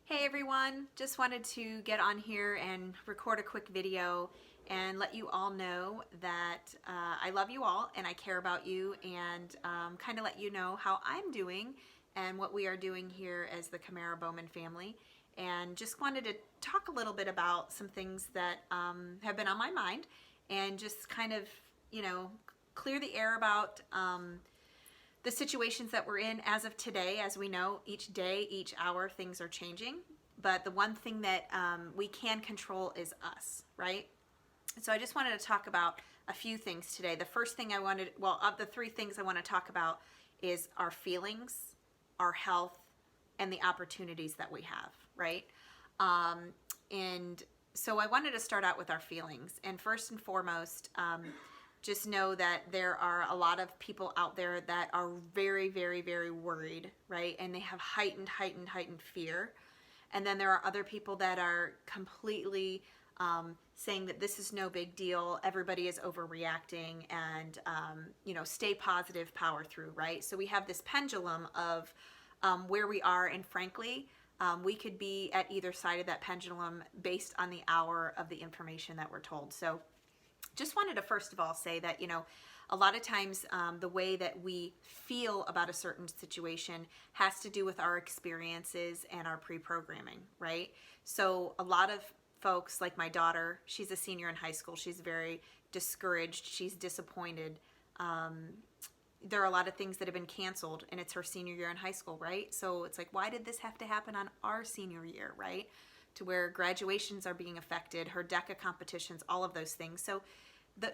Hey everyone, just wanted to get on here and record a quick video and let you all know that I love you all and I care about you, and kind of let you know how I'm doing and what we are doing here as the Camara Bowman family. And just wanted to talk a little bit about some things that have been on my mind and just kind of, clear the air about the situations that we're in as of today. As we know, each day, each hour, things are changing. But the one thing that we can control is us, right? So I just wanted to talk about a few things today. The first thing of the three things I want to talk about is our feelings, our health, and the opportunities that we have, right? And so I wanted to start out with our feelings. And first and foremost, just know that there are a lot of people out there that are very, very, very worried, right? And they have heightened fear. And then there are other people that are completely saying that this is no big deal, everybody is overreacting, and stay positive, power through, right? So we have this pendulum of where we are, and frankly, we could be at either side of that pendulum based on the hour of the information that we're told. So just wanted to first of all say that, a lot of times the way that we feel about a certain situation has to do with our experiences and our pre-programming, right? So a lot of folks, like my daughter, she's a senior in high school. She's very discouraged. She's disappointed. There are a lot of things that have been canceled, and it's her senior year in high school, right? So it's like, why did this have to happen on our senior year, right? To where graduations are being affected, her DECA competitions, all of those things. So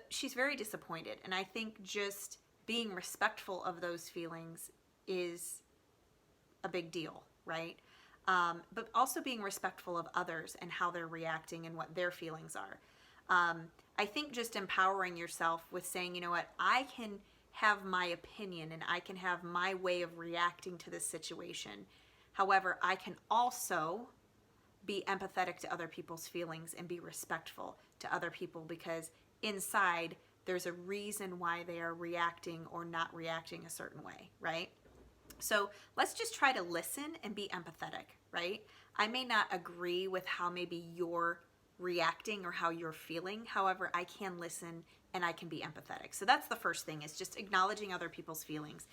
she's very disappointed. And I think just being respectful of those feelings is a big deal, right? But also being respectful of others and how they're reacting and what their feelings are. I think just empowering yourself with saying, you know what, I can have my opinion and I can have my way of reacting to this situation. However, I can also be empathetic to other people's feelings and be respectful to other people, because inside there's a reason why they are reacting or not reacting a certain way, right? So let's just try to listen and be empathetic, right? I may not agree with how maybe you're reacting or how you're feeling. However, I can listen and I can be empathetic. So that's the first thing, is just acknowledging other people's feelings.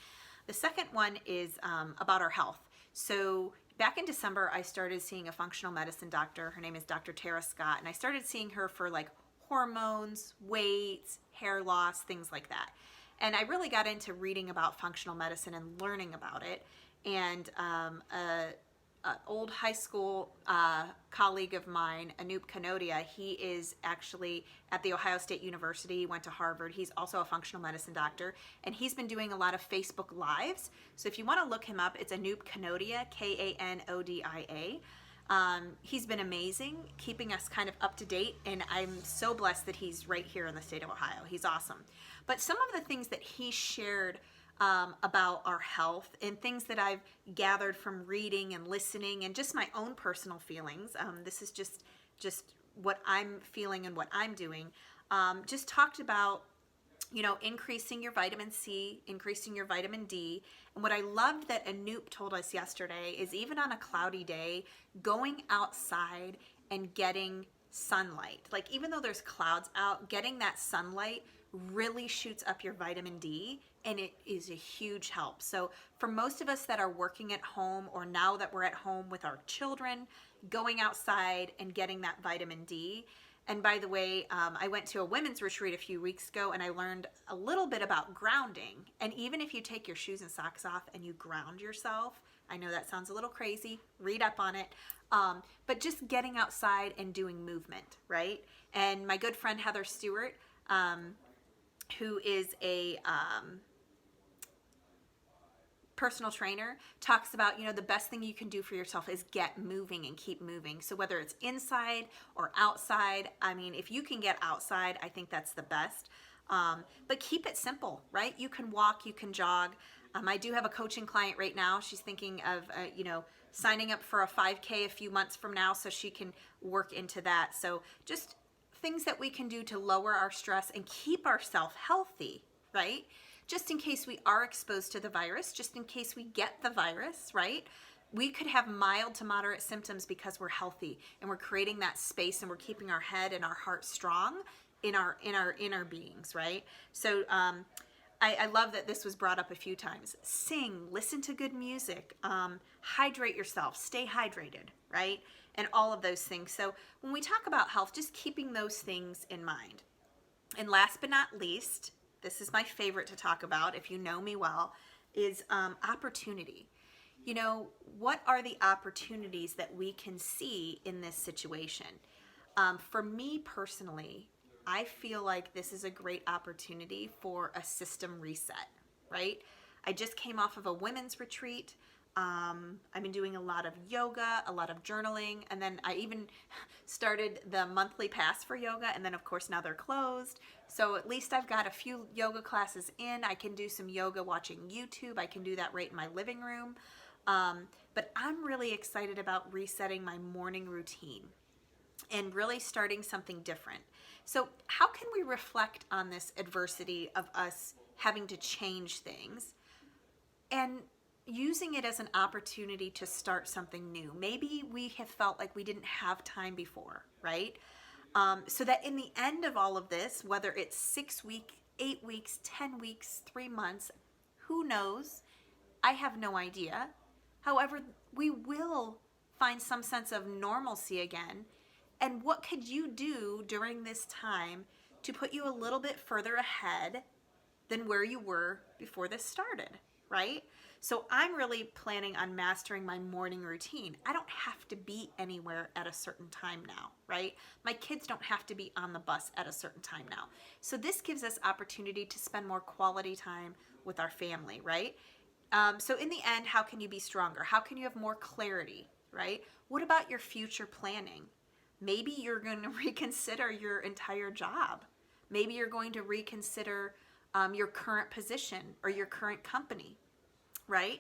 The second one is about our health. So back in December, I started seeing a functional medicine doctor. Her name is Dr. Tara Scott, and I started seeing her for like hormones, weights, hair loss, things like that. And I really got into reading about functional medicine and learning about it. And an old high school colleague of mine, Anoop Kanodia, he is actually at the Ohio State University, went to Harvard. He's also a functional medicine doctor, and he's been doing a lot of Facebook Lives. So if you want to look him up, it's Anoop Kanodia, Kanodia. He's been amazing, keeping us kind of up to date, and I'm so blessed that he's right here in the state of Ohio. He's awesome. But some of the things that he shared about our health and things that I've gathered from reading and listening and just my own personal feelings, this is just what I'm feeling and what I'm doing, just talked about increasing your vitamin C, increasing your vitamin D. And what I loved that Anoop told us yesterday is, even on a cloudy day, going outside and getting sunlight. Like, even though there's clouds out, getting that sunlight really shoots up your vitamin D, and it is a huge help. So for most of us that are working at home, or now that we're at home with our children, going outside and getting that vitamin D. And by the way, I went to a women's retreat a few weeks ago, and I learned a little bit about grounding. And even if you take your shoes and socks off and you ground yourself, I know that sounds a little crazy, read up on it, but just getting outside and doing movement, right? And my good friend Heather Stewart, who is a personal trainer, talks about, the best thing you can do for yourself is get moving and keep moving. So whether it's inside or outside, I mean, if you can get outside, I think that's the best. But keep it simple, right? You can walk, you can jog. I do have a coaching client right now. She's thinking of, signing up for a 5K a few months from now so she can work into that. So just things that we can do to lower our stress and keep ourselves healthy, right? Just in case we are exposed to the virus, just in case we get the virus, right? We could have mild to moderate symptoms because we're healthy and we're creating that space and we're keeping our head and our heart strong in our inner beings, right? So I love that this was brought up a few times. Sing, listen to good music, hydrate yourself, stay hydrated, right? And all of those things. So when we talk about health, just keeping those things in mind. And last but not least, this is my favorite to talk about, if you know me well, is opportunity. You know, what are the opportunities that we can see in this situation? For me personally, I feel like this is a great opportunity for a system reset, right? I just came off of a women's retreat. I've been doing a lot of yoga, a lot of journaling, and then I even started the monthly pass for yoga, and then of course now they're closed. So at least I've got a few yoga classes in. I can do some yoga watching YouTube. I can do that right in my living room. But I'm really excited about resetting my morning routine and really starting something different. So how can we reflect on this adversity of us having to change things and using it as an opportunity to start something new? Maybe we have felt like we didn't have time before, right? So that in the end of all of this, whether it's 6 weeks, 8 weeks, 10 weeks, 3 months, who knows? I have no idea. However, we will find some sense of normalcy again. And what could you do during this time to put you a little bit further ahead than where you were before this started, right? So I'm really planning on mastering my morning routine. I don't have to be anywhere at a certain time now, right? My kids don't have to be on the bus at a certain time now. So this gives us opportunity to spend more quality time with our family, right? So in the end, how can you be stronger? How can you have more clarity, right? What about your future planning? Maybe you're going to reconsider your entire job. Maybe you're going to reconsider your current position or your current company, right?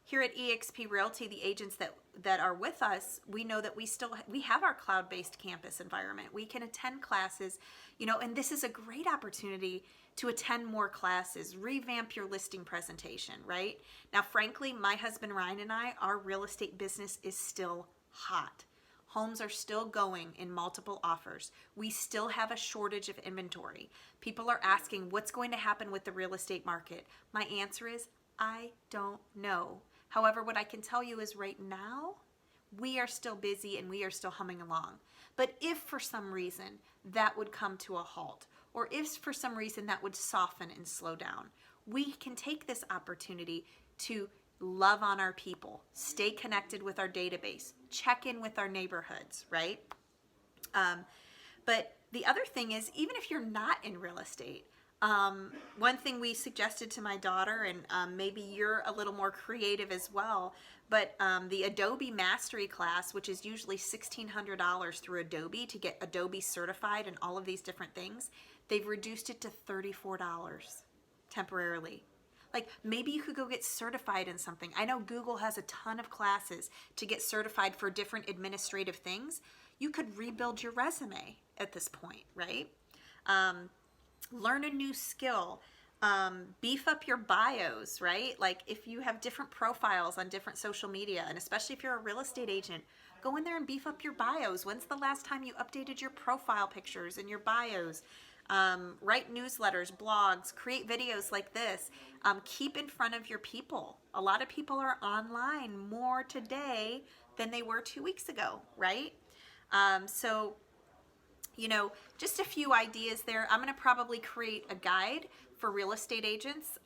Here at eXp Realty, the agents that are with us, we know that we have our cloud-based campus environment. We can attend classes, you know, and this is a great opportunity to attend more classes, revamp your listing presentation, right? Now, frankly, my husband Ryan and I, our real estate business is still hot. Homes are still going in multiple offers. We still have a shortage of inventory. People are asking what's going to happen with the real estate market. My answer is, I don't know. However, what I can tell you is right now, we are still busy and we are still humming along. But if for some reason that would come to a halt, or if for some reason that would soften and slow down, we can take this opportunity to love on our people, stay connected with our database, check in with our neighborhoods, right? But the other thing is, even if you're not in real estate, one thing we suggested to my daughter, and maybe you're a little more creative as well, but the Adobe Mastery class, which is usually $1,600 through Adobe to get Adobe certified and all of these different things, they've reduced it to $34 temporarily. Like maybe you could go get certified in something. I know Google has a ton of classes to get certified for different administrative things. You could rebuild your resume at this point, right? Learn a new skill. Beef up your bios, right? Like if you have different profiles on different social media, and especially if you're a real estate agent, go in there and beef up your bios. When's the last time you updated your profile pictures and your bios? Write newsletters, blogs, create videos like this. Keep in front of your people. A lot of people are online more today than they were 2 weeks ago, right? So, you know, just a few ideas there. I'm going to probably create a guide for real estate agents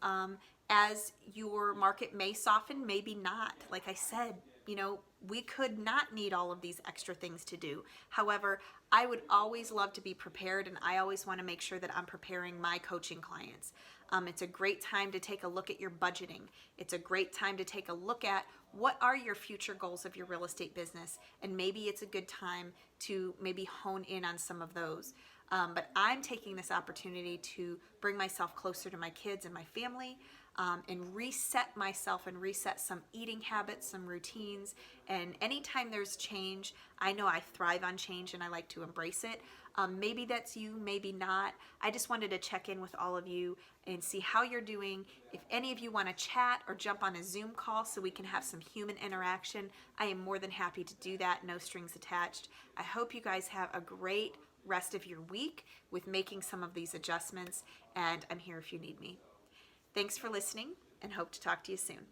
as your market may soften, maybe not. Like I said, you know, we could not need all of these extra things to do. However, I would always love to be prepared, and I always want to make sure that I'm preparing my coaching clients. It's a great time to take a look at your budgeting. It's a great time to take a look at what are your future goals of your real estate business, and maybe it's a good time to maybe hone in on some of those. But I'm taking this opportunity to bring myself closer to my kids and my family. and reset myself and reset some eating habits, some routines. And anytime there's change, I know I thrive on change and I like to embrace it. Maybe that's you, maybe not. I just wanted to check in with all of you and see how you're doing. If any of you want to chat or jump on a Zoom call so we can have some human interaction, I am more than happy to do that, no strings attached. I hope you guys have a great rest of your week with making some of these adjustments, and I'm here if you need me. Thanks for listening and hope to talk to you soon.